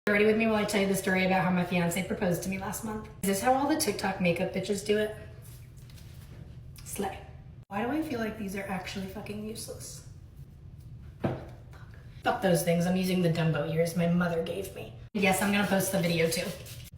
You're ready with me while I tell you the story about how my fiance proposed to me last month. Is this how all the TikTok makeup bitches do it? Slay. Why do I feel like these are actually fucking useless? Fuck those things. I'm using the Dumbo ears my mother gave me. Yes, I'm gonna post the video too.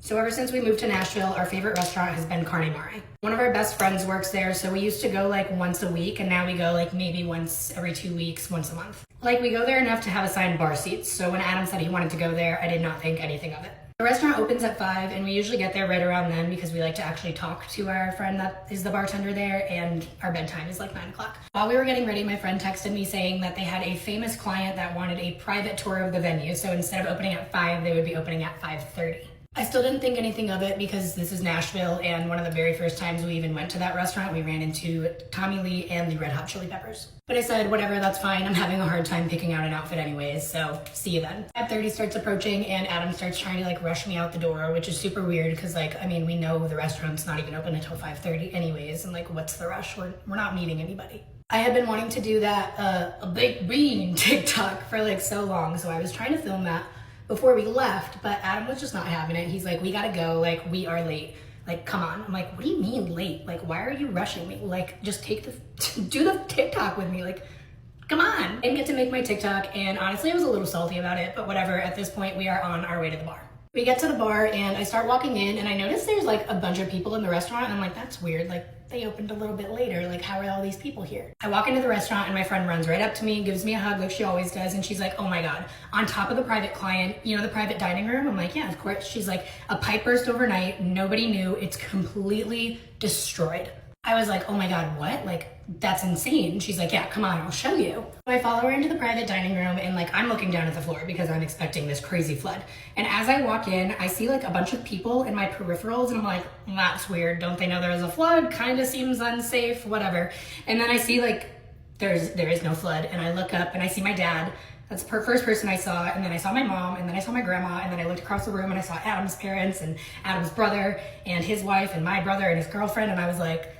So ever since we moved to Nashville, our favorite restaurant has been Carne Mare. One of our best friends works there, so we used to go like once a week, and now we go like maybe once every 2 weeks, once a month. Like we go there enough to have assigned bar seats, so when Adam said he wanted to go there, I did not think anything of it. The restaurant opens at 5, and we usually get there right around then because we like to actually talk to our friend that is the bartender there, and our bedtime is like 9 o'clock. While we were getting ready, my friend texted me saying that they had a famous client that wanted a private tour of the venue, so instead of opening at 5, they would be opening at 5:30. I still didn't think anything of it because this is Nashville, and one of the very first times we even went to that restaurant, we ran into Tommy Lee and the Red Hot Chili Peppers. But I said, whatever, that's fine. I'm having a hard time picking out an outfit anyways, so see you then. 5:30 starts approaching, and Adam starts trying to like rush me out the door, which is super weird because like, I mean, we know the restaurant's not even open until 5:30 anyways, and like, what's the rush? We're not meeting anybody. I had been wanting to do that a baked bean TikTok for like so long, so I was trying to film that before we left, but Adam was just not having it. He's like, we gotta go, like, we are late. Like, come on. I'm like, what do you mean late? Like, why are you rushing me? Like, just do the TikTok with me. Like, come on. I didn't get to make my TikTok, and honestly, I was a little salty about it, but whatever. At this point, we are on our way to the bar. We get to the bar, and I start walking in, and I notice there's like a bunch of people in the restaurant, and I'm like, that's weird. Like, they opened a little bit later. Like, how are all these people here? I walk into the restaurant, and my friend runs right up to me, gives me a hug like she always does, and she's like, oh my God, on top of the private client, you know, the private dining room? I'm like, yeah, of course. She's like, a pipe burst overnight. Nobody knew. It's completely destroyed. I was like, oh my God, what? Like, that's insane. She's like, yeah, come on, I'll show you. So I follow her into the private dining room, and like, I'm looking down at the floor because I'm expecting this crazy flood. And as I walk in, I see like a bunch of people in my peripherals, and I'm like, that's weird. Don't they know there is a flood? Kind of seems unsafe, whatever. And then I see like, there is no flood. And I look up and I see my dad. That's the first person I saw, and then I saw my mom, and then I saw my grandma, and then I looked across the room and I saw Adam's parents and Adam's brother and his wife and my brother and his girlfriend, and I was like,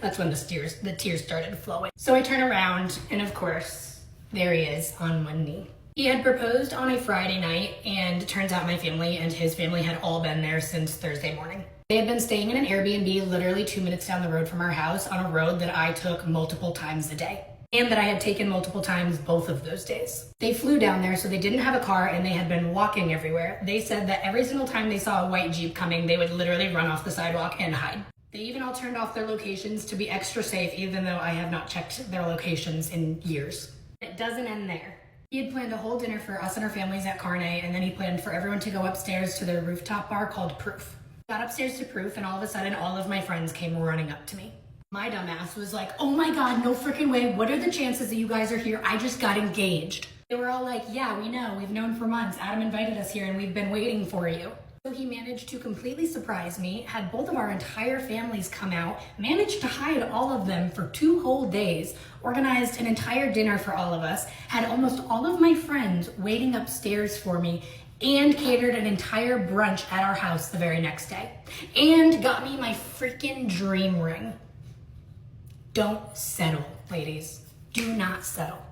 that's when the tears started flowing. So I turn around, and of course, there he is on one knee. He had proposed on a Friday night, and it turns out my family and his family had all been there since Thursday morning. They had been staying in an Airbnb literally 2 minutes down the road from our house on a road that I took multiple times a day, and that I had taken multiple times both of those days. They flew down there, so they didn't have a car, and they had been walking everywhere. They said that every single time they saw a white Jeep coming, they would literally run off the sidewalk and hide. They even all turned off their locations to be extra safe, even though I have not checked their locations in years. It doesn't end there. He had planned a whole dinner for us and our families at Carne, and then he planned for everyone to go upstairs to their rooftop bar called Proof. Got upstairs to Proof, and all of a sudden, all of my friends came running up to me. My dumbass was like, oh my God, no freaking way. What are the chances that you guys are here? I just got engaged. They were all like, yeah, we know. We've known for months. Adam invited us here, and we've been waiting for you. So he managed to completely surprise me, had both of our entire families come out, managed to hide all of them for 2 whole days, organized an entire dinner for all of us, had almost all of my friends waiting upstairs for me, and catered an entire brunch at our house the very next day, and got me my freaking dream ring. Don't settle, ladies. Do not settle.